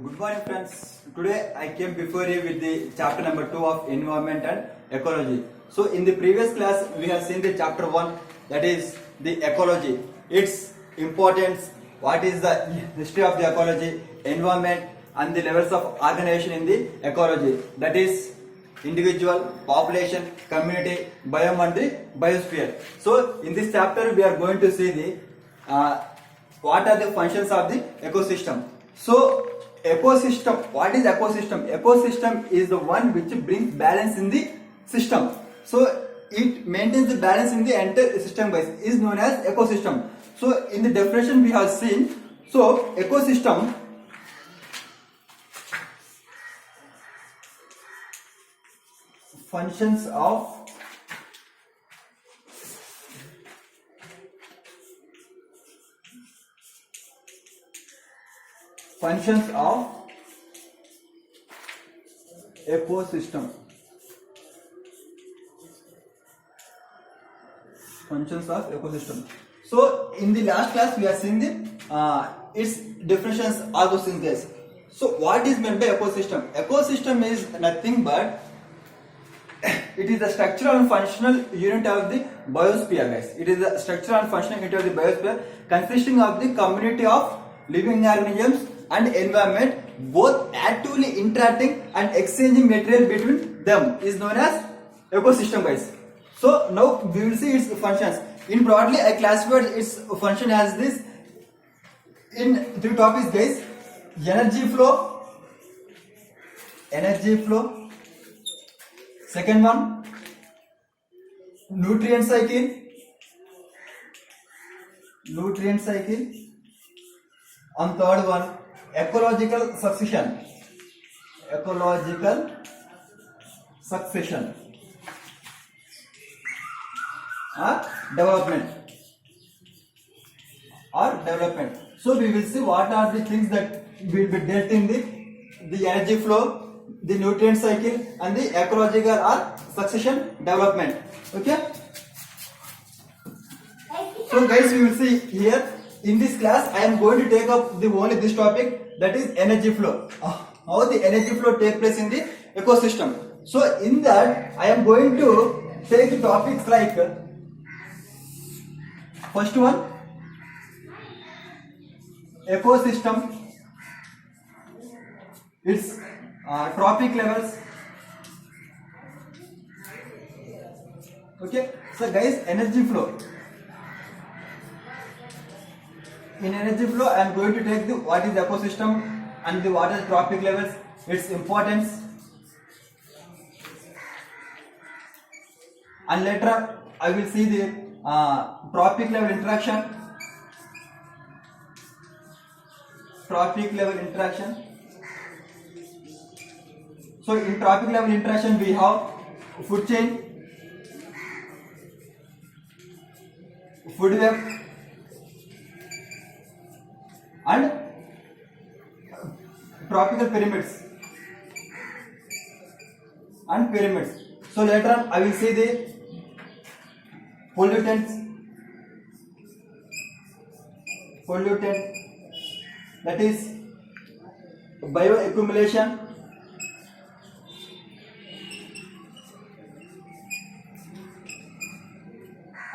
Good morning, friends. Today I came before you with the chapter number 2 of environment and ecology. So in the previous class we have seen the chapter 1, that is the ecology, its importance, what is the history of the ecology, environment and the levels of organization in the ecology, that is individual, population, community, biome and the biosphere. So in this chapter we are going to see the what are the functions of the ecosystem. So ecosystem, what is ecosystem? Ecosystem is the one which brings balance in the system. So it maintains the balance in the entire system, guys, is known as ecosystem. So in the definition we have seen, so ecosystem functions of ecosystem. Functions of ecosystem. So in the last class we have seen the its definitions, all those things, guys. So what is meant by ecosystem? Ecosystem is nothing but it is the structural and functional unit of the biosphere, guys. It is the structural and functional unit of the biosphere consisting of the community of living organisms and environment, both actively interacting and exchanging material between them, is known as ecosystem, guys. So now we will see its functions. In broadly I classified its function as this in three topics, guys: energy flow, second one nutrient cycle, and third one ecological succession, development. So we will see what are the things that will be dealt in the energy flow, the nutrient cycle and the ecological or succession development. Okay. So guys, we will see here in this class I am going to take up the only this topic, that is energy flow. How the energy flow take place in the ecosystem. So in that I am going to take the topics like first one, ecosystem, its trophic levels. Okay, so guys, energy flow. In energy flow I am going to take the what is ecosystem and the what is trophic levels, its importance, and later I will see the trophic level interaction. So in trophic level interaction we have food chain, food web and tropical pyramids So later on I will see the pollutant, that is bioaccumulation,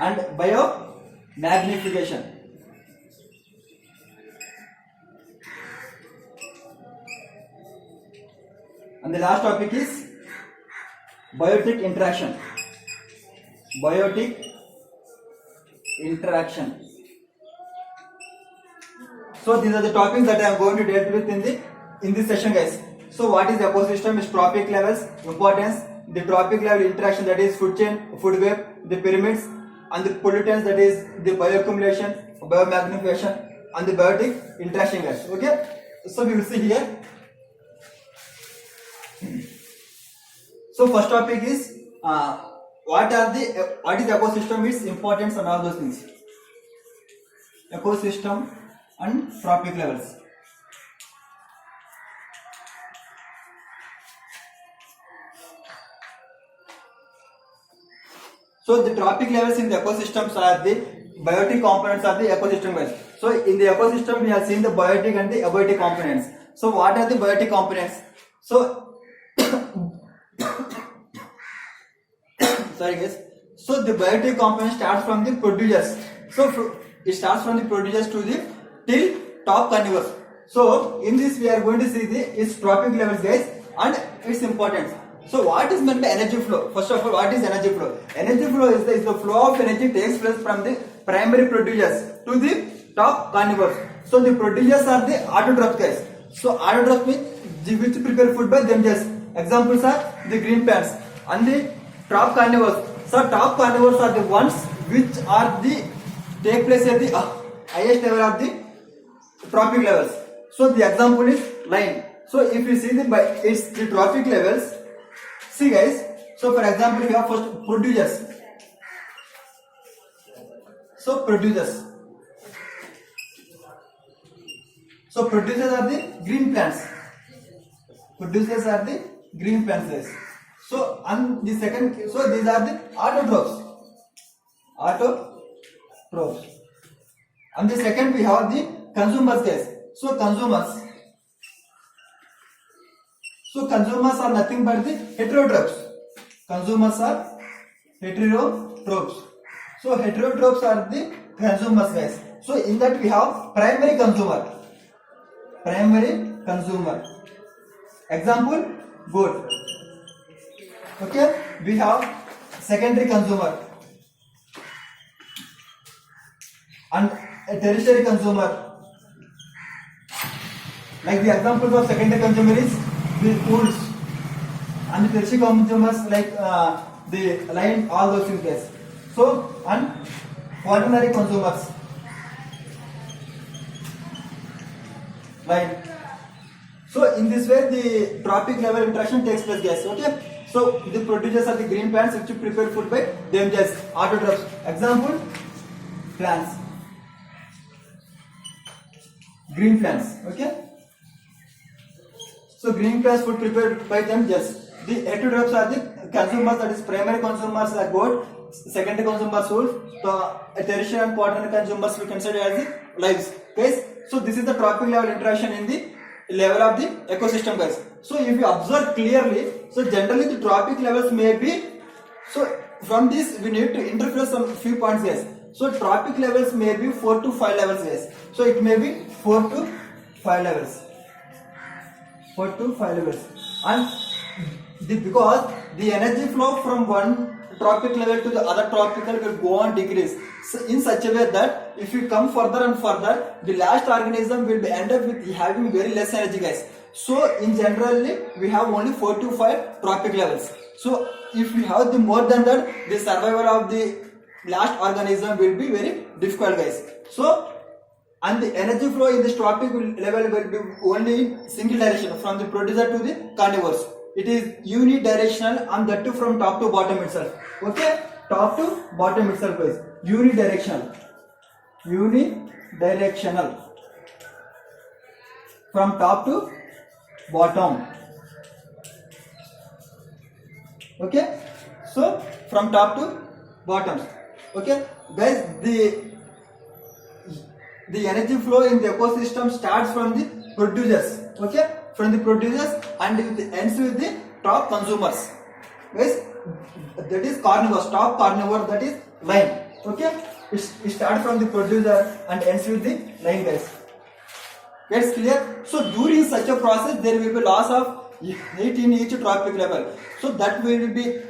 and biomagnification. And the last topic is biotic interaction. So these are the topics that I am going to deal with in this session, guys. So what is ecosystem? Is trophic levels, importance, the trophic level interaction, that is food chain, food web, the pyramids, and the pollutants, that is the bioaccumulation, biomagnification, and the biotic interaction, guys. Okay. So we will see here. So first topic is what is ecosystem, its importance and all those things. Ecosystem and trophic levels. So the trophic levels in the ecosystems are the biotic components of the ecosystem. So in the ecosystem we have seen the biotic and the abiotic components. So what are the biotic components? So sorry guys. So the biotic component starts from the producers. So it starts from the producers to the till top carnivores. So in this we are going to see its trophic levels, guys, and its importance. So what is meant by energy flow? First of all, what is energy flow? Energy flow is the flow of energy takes place from the primary producers to the top carnivores. So the producers are the autotrophs, guys. So autotrophs means which prepare food by themselves. Examples are the green plants and the top carnivores. So top carnivores are the ones which are the take place at the highest level of the trophic levels. So the example is lion. So if you see the trophic levels, see guys. So for example, we have first producers. So producers. So producers are the green plants. Producers are the green plants, guys. So and the second, so these are the autotrophs. Autotrophs. And the second we have the consumers, guys. So consumers. So consumers are nothing but the heterotrophs. Consumers are heterotrophs. So heterotrophs are the consumers, guys. So in that we have primary consumer. Primary consumer. Example, goat. Okay, we have secondary consumer and a tertiary consumer. Like the examples of secondary consumer is the wolves, and the tertiary consumers like the lion, all those things, guys. So and quaternary consumers like. So in this way the trophic level interaction takes place, guys. Okay. So the producers are the green plants which prepare food by themselves, autotrophs. Example, plants. Green plants. Okay. So green plants food prepared by themselves. The heterotrophs are the consumers, that is primary consumers like goat, secondary consumers wolf, the tertiary and quaternary consumers we consider as the lives. Guys, so this is the trophic level interaction in the level of the ecosystem, guys. So if you observe clearly, so generally the trophic levels may be, so from this we need to interpret some few points, guys. So trophic levels may be 4 to 5 levels, guys. So it may be 4 to 5 levels. 4 to 5 levels. And because the energy flow from one trophic level to the other tropical will go on decrease. So in such a way that if you come further and further, the last organism will be end up with having very less energy, guys. So in generally we have only 4 to 5 trophic levels. So if we have the more than that, the survival of the last organism will be very difficult, guys. So and the energy flow in this trophic level will be only in single direction from the producer to the carnivores. It is unidirectional, and that too from top to bottom itself. Okay, top to bottom itself is unidirectional. Unidirectional from top to bottom. Okay, so from top to bottom. Okay, guys, the energy flow in the ecosystem starts from the producers. Okay, from the producers and it ends with the top consumers. Guys, that is carnivores, top carnivore, that is lion. Okay, it starts from the producer and ends with the lion, guys. Gets clear? So during such a process there will be loss of heat in each trophic level. So that will be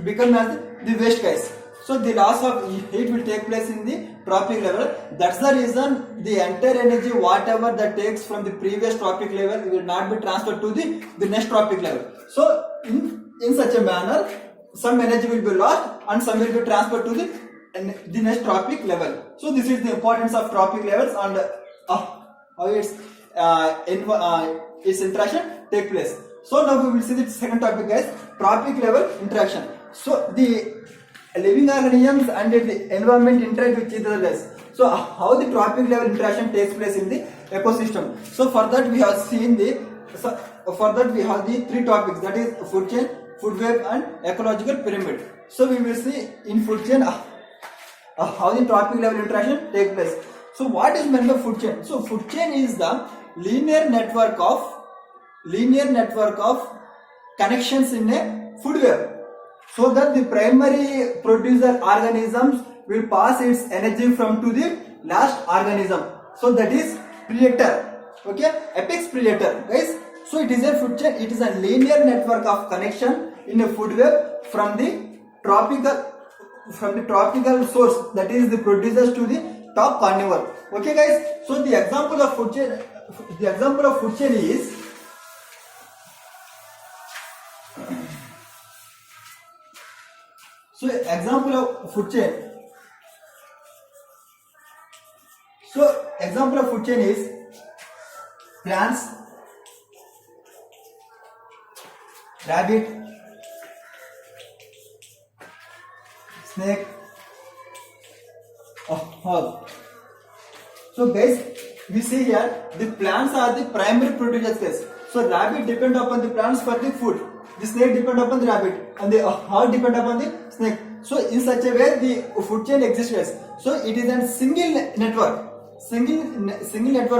become as the waste, guys. So the loss of heat will take place in the trophic level. That's the reason the entire energy whatever that takes from the previous trophic level will not be transferred to the next trophic level. So in such a manner some energy will be lost and some will be transferred to the next trophic level. So this is the importance of trophic levels and how its interaction take place. So now we will see the second topic, guys, trophic level interaction. So the living organisms and the environment interact with each other, guys. So how the trophic level interaction takes place in the ecosystem. So for that we have seen the three topics, that is food chain, food web and ecological pyramid. So we will see in food chain how the trophic level interaction takes place. So what is meant by food chain? So food chain is the linear network of linear network of connections in a food web, so that the primary producer organisms will pass its energy from to the last organism. So that is predator. Okay, apex predator, guys. So it is a food chain. It is a linear network of connection in a food web from the tropical source, that is the producers, to the top carnivore. Okay, guys. So the example of food chain is, so example of food chain. So example of food chain is plants, rabbit, snake, hog. So guys, we see here the plants are the primary producers, guys. So rabbit depend upon the plants for the food, the snake depend upon the rabbit, and the hog depend upon the snake. So in such a way the food chain exists, guys. So it is a single network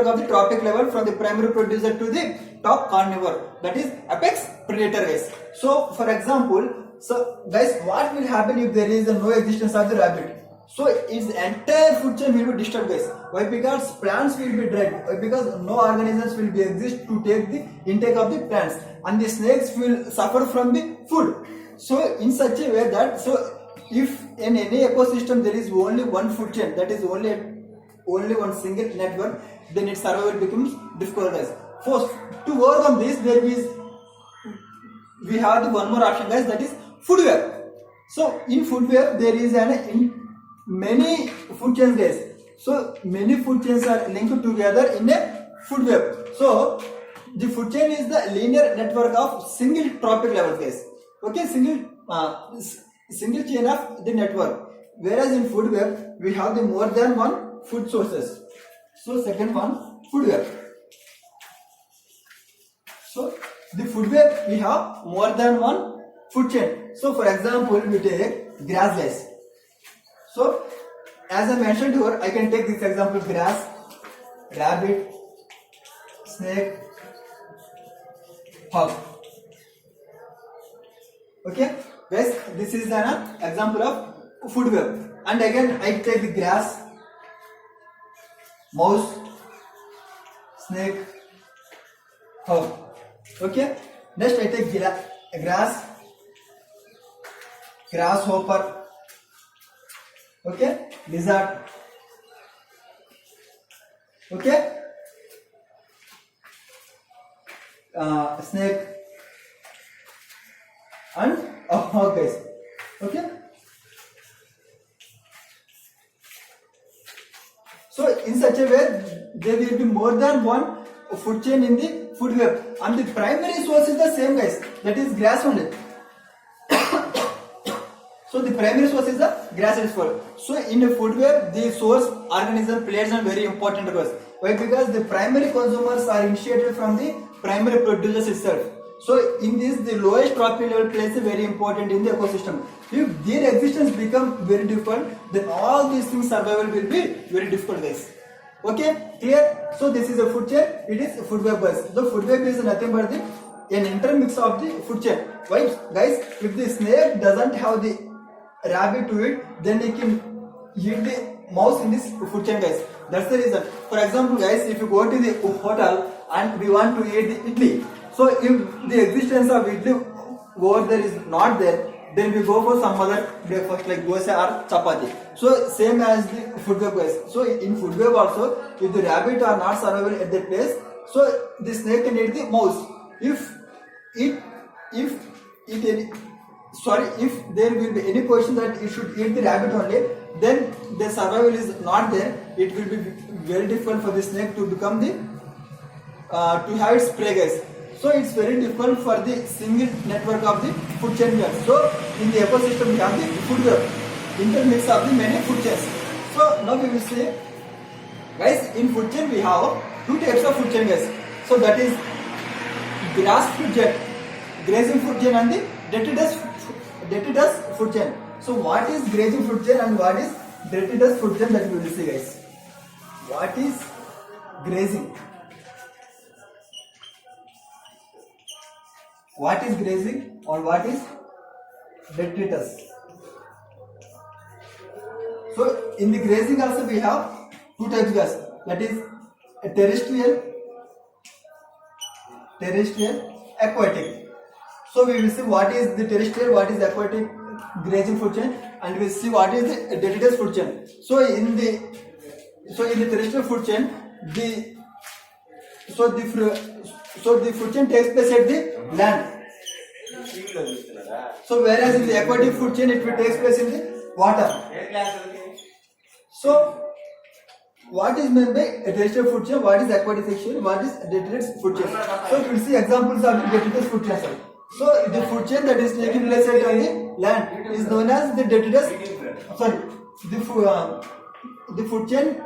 of the tropic level from the primary producer to the top carnivore, that is apex predator, guys. So for example, so guys, what will happen if there is no existence of the rabbit? So its entire food chain will be disturbed, guys. Why? Because plants will be dead. Why? Because no organisms will be exist to take the intake of the plants, and the snakes will suffer from the food. So in such a way that, so if in any ecosystem there is only one food chain, that is only one single network, then its survival becomes difficult, guys. First, to overcome this, we have the one more option, guys, that is food web. So in food web there is many food chains, guys. So many food chains are linked together in a food web. So the food chain is the linear network of single tropic levels, guys. Okay, single chain of the network. Whereas in food web we have the more than one food sources. So second one, food web. So the food web we have more than one food chain. So for example, we take grass, guys. So as I mentioned here, I can take this example: grass, rabbit, snake, hog. Okay, guys, this is an example of food web. And again, I take the grass, mouse, snake, hog. Okay, next I take grass, grasshopper. Okay, lizard. Okay, snake, and hog, guys. Okay. So in such a way, there will be more than one food chain in the food web, and the primary source is the same, guys. That is grass only. So the primary source is the grass and food. So in a food web, the source organism plays a very important role. Why? Because the primary consumers are initiated from the primary producers itself. So in this, the lowest tropic level plays a very important in the ecosystem. If their existence become very difficult, then all these things survival will be very difficult, guys. Okay, clear? So this is a food chain. It is a food web, guys. The food web is nothing but an intermix of the food chain. Why, guys? If the snake doesn't have the rabbit to it, then it can eat the mouse in this food chain, guys. That's the reason. For example, guys, if you go to the hotel and we want to eat the idli, so if the existence of idli over there is not there, then we go for some other breakfast like dosa or chapati. So same as the food web, guys. So in food web also, if the rabbit are not survivable at that place, so the snake can eat the mouse. If there will be any question that it should eat the rabbit only, then the survival is not there. It will be very difficult for the snake to become to have its prey, guys. So it's very difficult for the single network of the food chain here. So in the ecosystem we have the food web, intermix of the many food chains. So now we will see, guys, in food chain we have two types of food chain, guys. So that is grass food chain, grazing food chain, and the detritus food chain. So what is grazing food chain and what is detritus food chain, that we will see, guys. What is grazing? what is grazing or what is detritus. So in the grazing also we have two types guys, that is terrestrial, aquatic. So we will see what is the terrestrial, what is aquatic grazing food chain, and we will see what is the detritus food chain. So in the terrestrial food chain, the food chain takes place at the land. So whereas in the aquatic food chain it will take place in the water. So what is meant by a terrestrial food chain, what is aquatic food chain, what is detritus food chain. So we will see examples of the detritus food chain. So the food chain that is taking place on the land is known as the detritus. Sorry, the food chain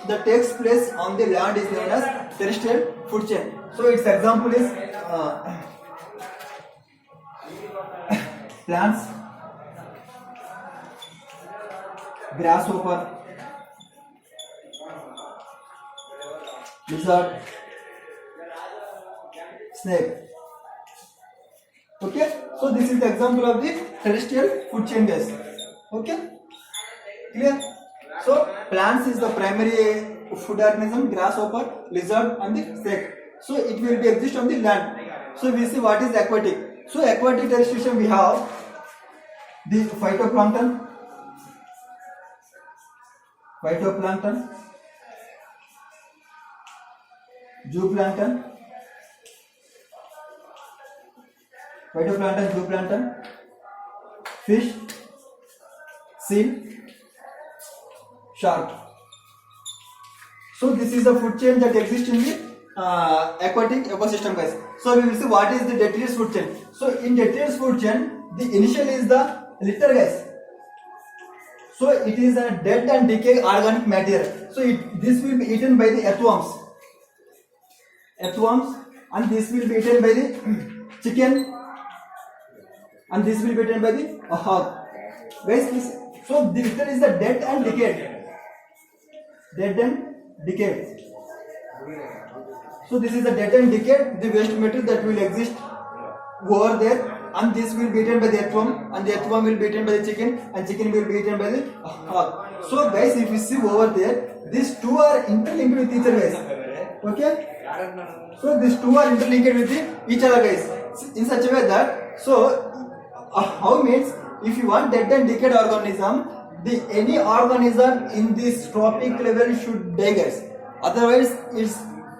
that takes place on the land is known as terrestrial food chain. So its example is plants, grasshopper, lizard, snake. Okay, so this is the example of the terrestrial food chain guys. Okay, clear? So plants is the primary food organism, grasshopper, lizard and the snake. So it will be exist on the land. So we see what is aquatic. So aquatic terrestrial we have the phytoplankton, zooplankton, fish, seal, shark. So this is the food chain that exists in the aquatic ecosystem guys. So we will see what is the detritus food chain. So in detritus food chain, the initial is the litter guys. So it is a dead and decayed organic material. So this will be eaten by the earthworms, and this will be eaten by the chicken, and this will be eaten by the hog. Guys, please. So the litter is the dead and decayed. So this is the dead and decayed, the waste material that will exist over there, and this will be eaten by the earthworm, and the earthworm will be eaten by the chicken, and chicken will be eaten by the hog. So guys, if you see over there, these two are interlinked with each other guys. Okay? So these two are interlinked with each other guys in such a way that, so how means if you want dead and decayed organism, any organism in this trophic level should die guys. Otherwise,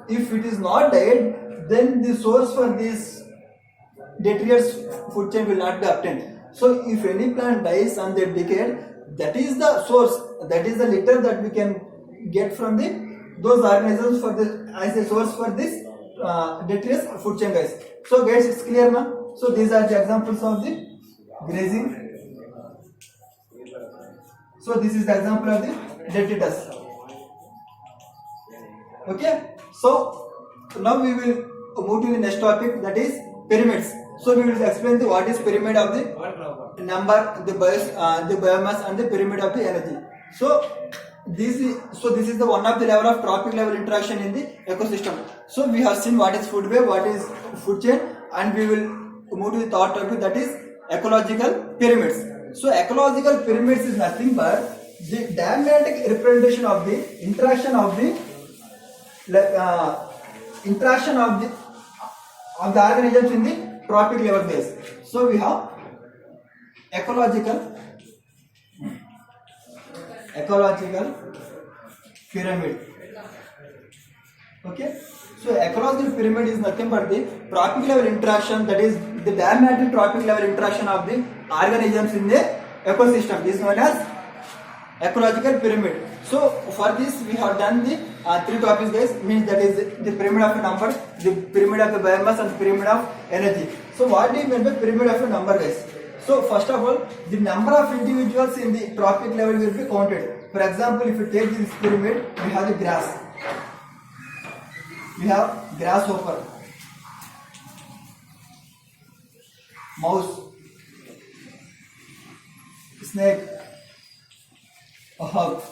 if it is not died, then the source for this detritus food chain will not be obtained. So if any plant dies and they decayed, that is the source, that is the litter that we can get from those organisms for as a source for this detritus food chain guys. So guys, it's clear now. So these are the examples of the grazing. So this is the example of the detritus. Okay, so now we will move to the next topic, that is pyramids. So we will explain what is pyramid of the number, the biomass and the pyramid of the energy. So this is the one of the level of trophic level interaction in the ecosystem. So we have seen what is food web, what is food chain, and we will move to the third topic, that is ecological pyramids. So ecological pyramids is nothing but the diagrammatic representation of the interaction of the organisms in the trophic level base. So we have ecological pyramid. Okay, so ecological pyramid is nothing but the trophic level interaction, that is the diagrammatic trophic level interaction of the organisms in the ecosystem. This is known as ecological pyramid. So for this we have done the three topics guys, means that is the pyramid of a number, the pyramid of a biomass and the pyramid of energy. So what do you mean by pyramid of a number guys? So first of all, the number of individuals in the trophic level will be counted. For example, if you take this pyramid, we have the grass, we have grasshopper, mouse, snake, a hog.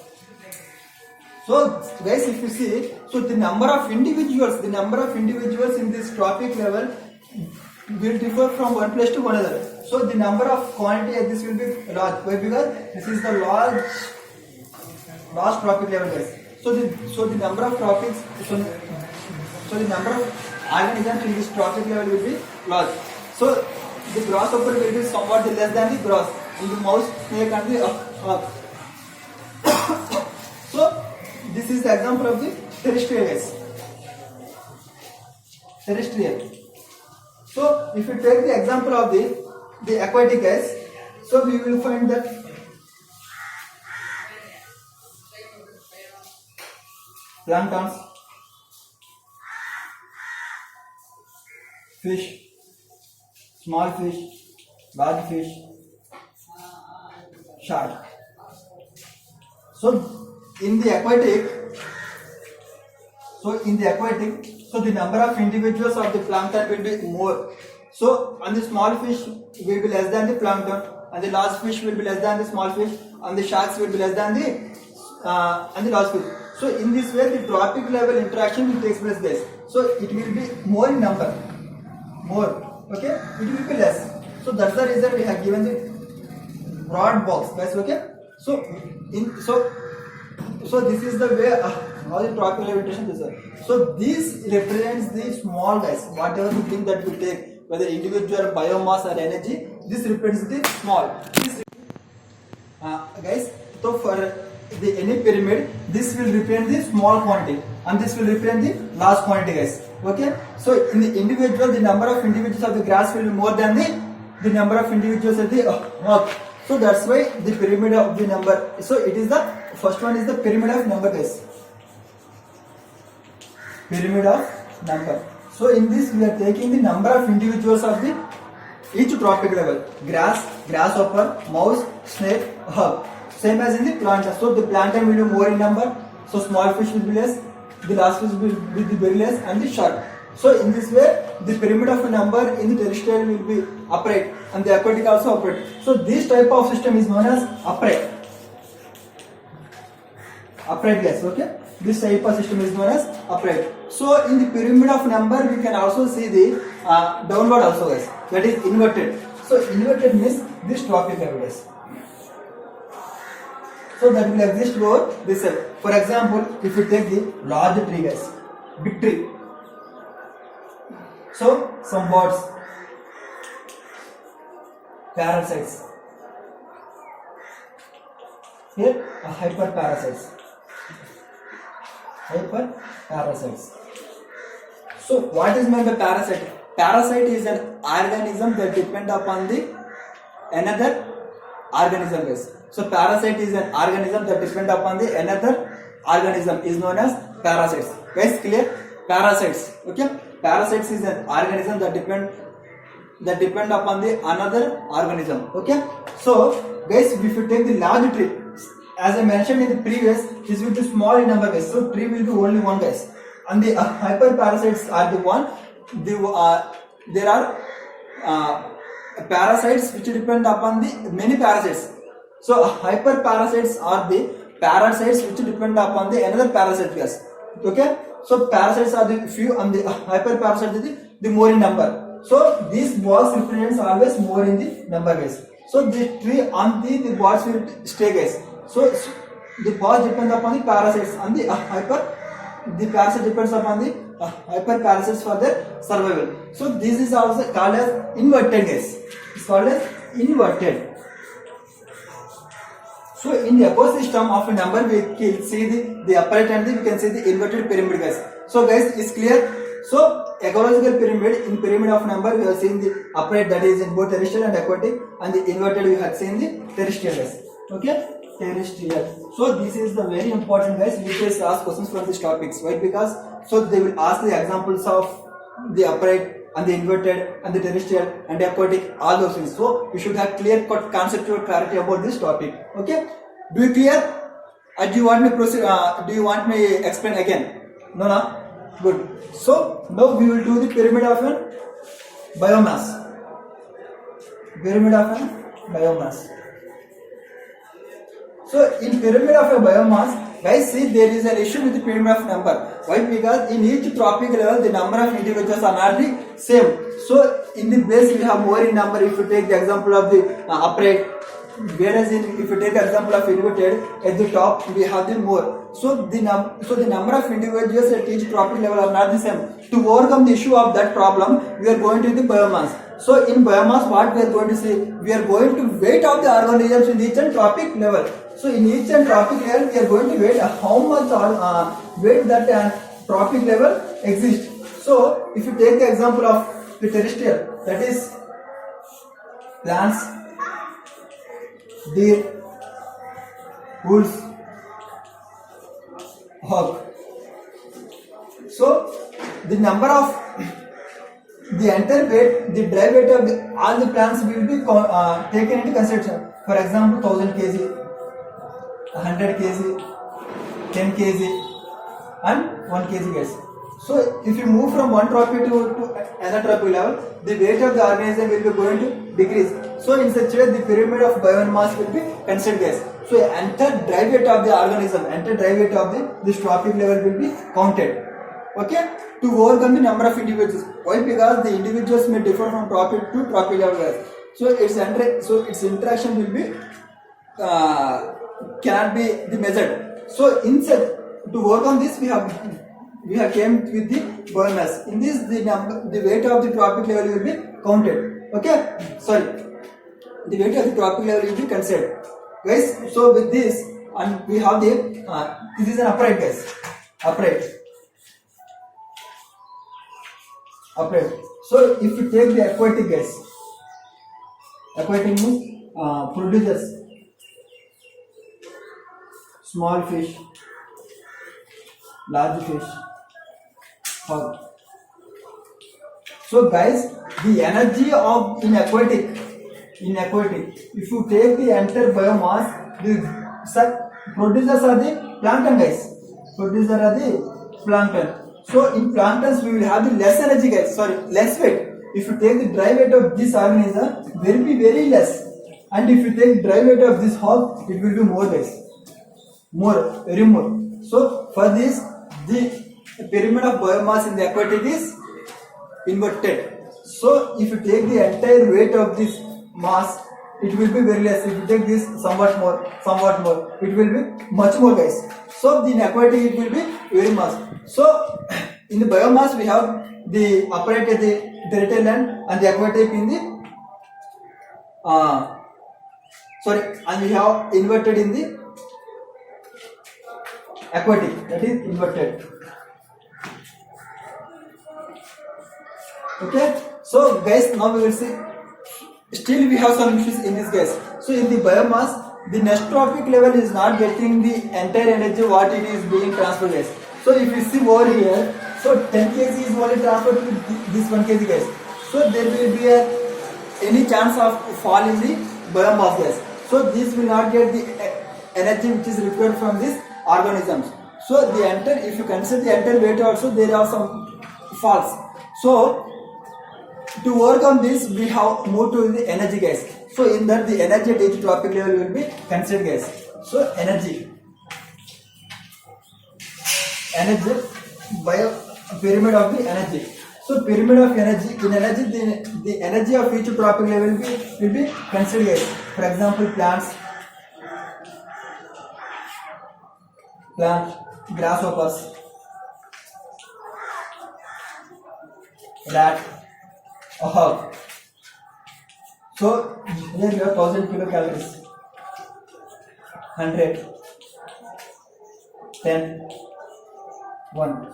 So guys, if you see, so the number of individuals in this trophic level will differ from one place to another. So the number of quantity at this will be large. Why? Because this is the large trophic level, guys. So the number of trophics, so the number of organisms in this trophic level will be large. So the grasshopper will be somewhat less than the grass in the mouse, snake and the So this is the example of the terrestrial, guys. Terrestrial. So if you take the example of the aquatic, guys, so we will find that planktons, fish, small fish, large fish, shark. So in the aquatic, so the number of individuals of the plankton will be more. So on the small fish will be less than the plankton, and the large fish will be less than the small fish, and the sharks will be less than the large fish. So in this way, the trophic level interaction will take place, guys. So it will be more in number, more. Okay, it will be less. So that's the reason we have given the broad box, guys. Okay. So this is the way how the trophic level interaction is. So this represents the small, guys. Whatever the thing that we take, whether individual, biomass or energy, this represents the small. Guys, so for any pyramid, this will represent the small quantity and this will represent the large quantity, guys. Okay. So in the individual, the number of individuals of the grass will be more than the number of individuals of the earth. So that's why the pyramid of the number. So it is the first one is the pyramid of number, guys. Pyramid of number. So in this we are taking the number of individuals of the each trophic level. Grass, grasshopper, mouse, snake, herb. Same as in the plankton. So the plankton will be more in number. So small fish will be less. The large fish will be very less, and the shark. So in this way, the pyramid of a number in the terrestrial will be upright, and the aquatic also upright. So this type of system is known as upright. Upright, guys. Okay. This type of system is known as upright. So in the pyramid of number, we can also see the downward also, guys. That is inverted. So inverted means this trophic level, guys. So that will exist over this cell. For example, if you take the large tree, guys, big tree. So some birds, parasites. Here hyperparasites. Hyperparasites. So what is meant by parasite? Parasite is an organism that depends upon the another organism, guys. So parasite is an organism that depends upon the another organism is known as parasites. Guys, clear? Parasites. Okay. Parasites is an organism that depend upon the another organism. Okay. So guys, if you take the large tree, as I mentioned in the previous, this will be small in number, guys. So tree will be only one, guys. And the hyperparasites are the one. There are parasites which depend upon the many parasites. So hyperparasites are the parasites which depend upon the another parasite, guys. Okay. So parasites are the few and the hyperparasites are the more in number. So these box represents always more in the number, guys. So this tree and the box will stay, guys. So the box depends upon the parasites and the parasite depends upon the hyperparasites for their survival. So this is also called as inverted, guys. It's called as inverted. So in the ecosystem of a number, we can see the upright and we can see the inverted pyramid, guys. So guys, it's clear. So ecological pyramid, in pyramid of number, we have seen the upright, that is in both terrestrial and aquatic, and the inverted we have seen the terrestrial, guys. Okay, terrestrial. So this is the very important, guys. We just ask questions from these topics, right? Because so they will ask the examples of the upright and the inverted and the terrestrial and the aquatic, all those things. So you should have clear conceptual clarity about this topic. Okay, do you clear? Do you want me proceed? Do you want me explain again? No. Good. So now we will do the pyramid of a biomass. Pyramid of a biomass. So in pyramid of a biomass, guys, see there is an issue with the pyramid of number. Why? Because in each trophic level the number of individuals are not the same. So in the base we have more in number. If you take the example of the upright, whereas if you take the example of inverted, at the top we have the more. So the number of individuals at each trophic level are not the same. To overcome the issue of that problem, we are going to the biomass. So in biomass, what we are going to see? We are going to weight of the organisms in each and trophic level. So in each and trophic level, we are going to weight how much weight that trophic level exists. So if you take the example of the terrestrial, that is plants, deer, wolves, hog. So the number of the entire weight, the dry weight of all the plants will be taken into consideration. For example, 1000 kg, 100 kg, 10 kg, and 1 kg, guys. So if you move from one trophic to another trophic level, the weight of the organism will be going to decrease. So in such a way, the pyramid of biomass will be considered, guys. So entire dry weight of the organism, entire dry weight of this trophic level will be counted. Okay, to overcome the number of individuals. Why? Because the individuals may differ from trophic to trophic level, guys. So its interaction will be cannot be measured. So instead, to work on this, we have came with the biomass. In this, the weight of the trophic level will be counted. Okay, sorry, the weight of the trophic level will be considered, guys. So with this, and we have the this is an upright, guys. Upright. So if you take the aquatic, guys, aquatic means producers, small fish, large fish, hog. So guys, the energy of in aquatic, if you take the entire biomass, the producers are the plankton, guys. Producers are the plankton. So in planktons we will have the less energy, guys. Sorry, less weight. If you take the dry weight of this organism, will be very less. And if you take dry weight of this hog, it will be more, guys. More, very more. So for this, the pyramid of biomass in the aquatic is inverted. So if you take the entire weight of this mass, it will be very less. If you take this somewhat more, it will be much more, guys. So in aquatic it will be very much. So in the biomass we have the upright at the terrestrial and the aquatic in the and we have inverted in the aquatic, that is inverted. Okay, so guys, now we will see. Still we have some issues in this case. So in the biomass, the next trophic level is not getting the entire energy what it is being transferred, guys. So if you see over here, so 10 kg is only transferred to this 1 kg, guys. So there will be any chance of fall in the biomass, guys. So this will not get the energy which is required from these organisms. So the entire, if you consider the entire weight also, there are some falls. So to overcome this, we have moved to the energy, guys. So in that, the energy at each trophic level will be considered, guys. So energy, pyramid of the energy. So pyramid of energy, in energy, the energy of each trophic level will be considered, guys. For example, plants, grasshoppers, rat, a hog. So here you have 1000 kilocalories, 100, 10, 1.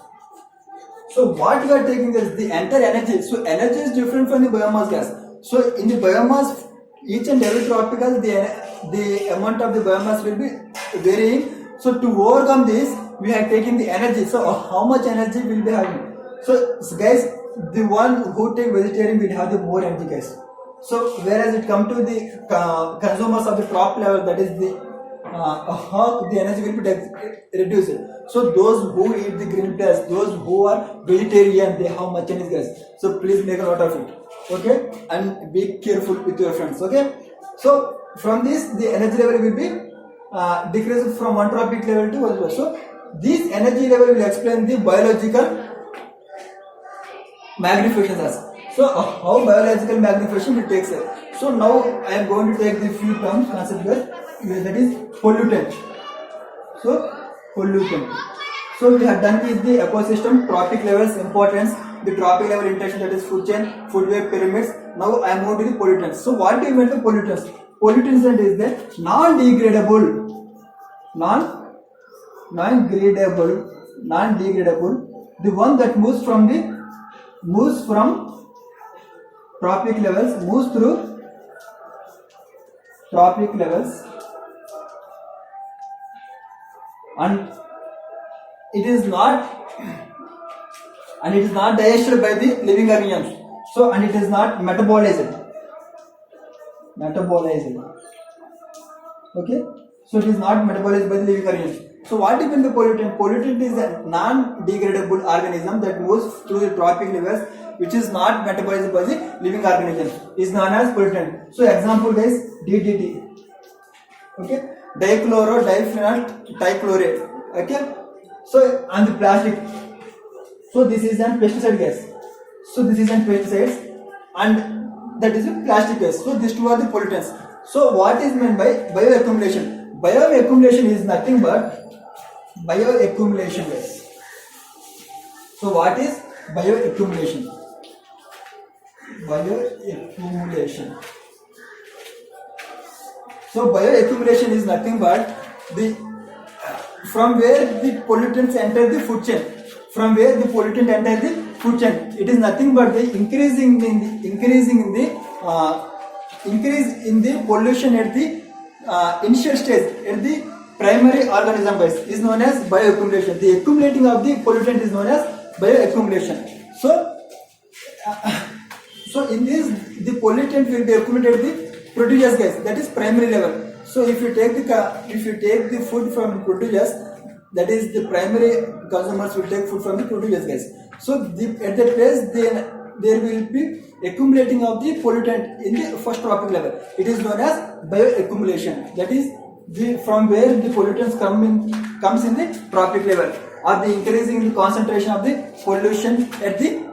So what you are taking is the entire energy. So energy is different from the biomass gas. So in the biomass, each and every tropical, the amount of the biomass will be varying. So to overcome this, we have taken the energy. So how much energy will be having? So guys, the one who take vegetarian will have the more energy, guys. So whereas it come to the consumers of the top level, that is the hog, the energy will be reduced. So those who eat the green plants, those who are vegetarian, they have much energy, guys. So please make a note of it, okay? And be careful with your friends, okay? So from this, the energy level will be decreases from one tropic level to other. So this energy level will explain the biological magnification as. So how biological magnification will take place. So now I am going to take the few terms concept here, that is pollutant. So pollutant. So we have done with the ecosystem, tropic levels, importance, the tropic level interaction, that is food chain, food web pyramids. Now I am going to the pollutants. So what do you mean by pollutants? Pollutants is the non-degradable, the one that moves from tropic levels, moves through tropic levels, and it is not digested by the living organisms. So and it is not metabolized. Okay, so it is not metabolized by the living organisms. So what is the pollutant? Pollutant is a non-degradable organism that moves through the tropic levels, which is not metabolized by the living organisms, is known as pollutant. So example is DDT. Okay, dichloro diphenyl trichlorate. Okay, so and the plastic. So this is an pesticide gas. So this is an pesticides, and that is a plastic gas. So these two are the pollutants. So what is meant by bioaccumulation? Bioaccumulation is nothing but bioaccumulation gas. So what is bioaccumulation? Bioaccumulation. So bioaccumulation is nothing but the from where the pollutants enter the food chain. From where the pollutant enter the food chain, it is nothing but the increase in the pollution at the initial stage at the primary organism base is known as bioaccumulation. The accumulating of the pollutant is known as bioaccumulation. So in this the pollutant will be accumulated the prodigious gas, that is primary level. So if you take the food from prodigious, that is the primary consumers will take food from the prodigious gas. So at that place there will be accumulating of the pollutant in the first tropic level. It is known as bioaccumulation. That is from where the pollutants comes in the tropic level, or the increasing the concentration of the pollution at the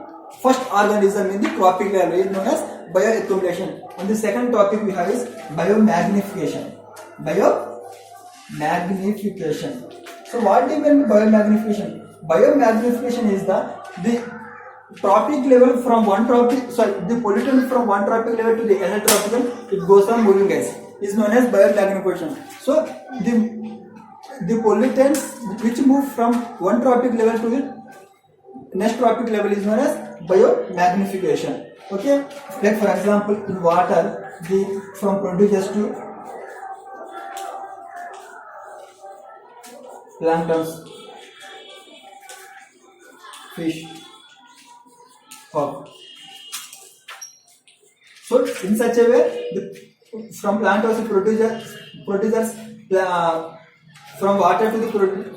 first organism in the tropic level is known as bioaccumulation. And the second topic we have is biomagnification. Biomagnification. So what do you mean by biomagnification? Biomagnification is the tropic level from one tropic, the pollutant from one tropic level to the other tropical, it goes on moving gas, is known as biomagnification. So the pollutants which move from one tropic level to the next tropic level is known as biomagnification. Okay, like for example in water, from prodigious to planktons, fish, hog. So in such a way, from planktons to prodigious, from water to the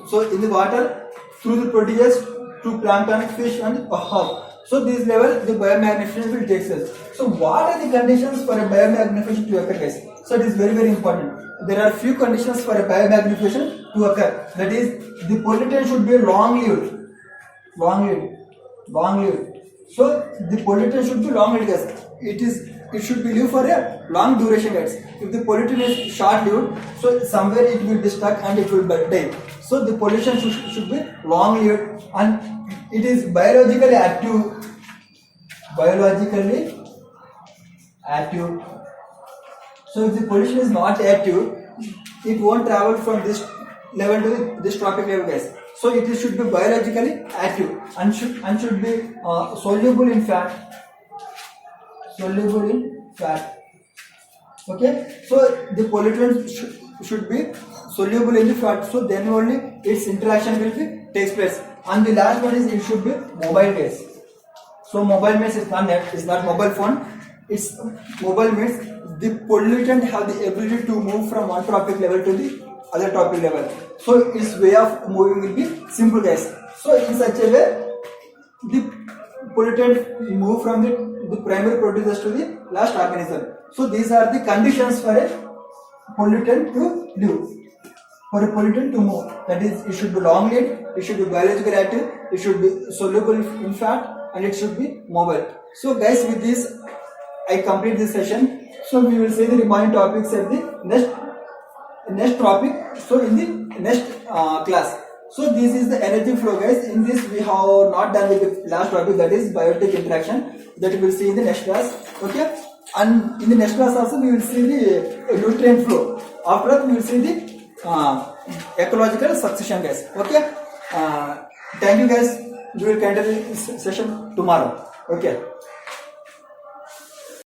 so in the water through the prodigious to plankton, fish and hog. So this level the biomagnification will take place. So what are the conditions for a biomagnification to occur, guys? So it is very, very important. There are few conditions for a biomagnification to occur. That is, the pollutant should be long-lived. So the pollutant should be long-lived gas. It should be lived for a long duration, guys. If the pollutant is short-lived, so somewhere it will be stuck and it will die. So the pollution should be long-lived, and it is biologically active. So if the pollution is not active, it won't travel from this level to this tropic level gas. So it should be biologically active and should be soluble in fat. Okay, so the pollutant should be soluble in the fat. So then only its interaction will takes place. And the last one is it should be mobile gas. So mobile means it's not mobile phone. It's mobile means the pollutant have the ability to move from one tropic level to the other tropic level. So its way of moving will be simple gas. So in such a way, the pollutant move from the primary producers to the last organism. So these are the conditions for a pollutant to live. For a pollutant to move, that is, it should be long lived, it should be biologically active, it should be soluble in fat, and it should be mobile. So guys, with this I complete this session. So we will see the remaining topics at the next topic. So in the next class. So this is the energy flow, guys. In this we have not done with the last topic, that is biotic interaction, that we will see in the next class. Okay, and in the next class also we will see the nutrient flow. After that we will see the ecological succession, guys. Okay, thank you guys. We will continue this session tomorrow. Okay.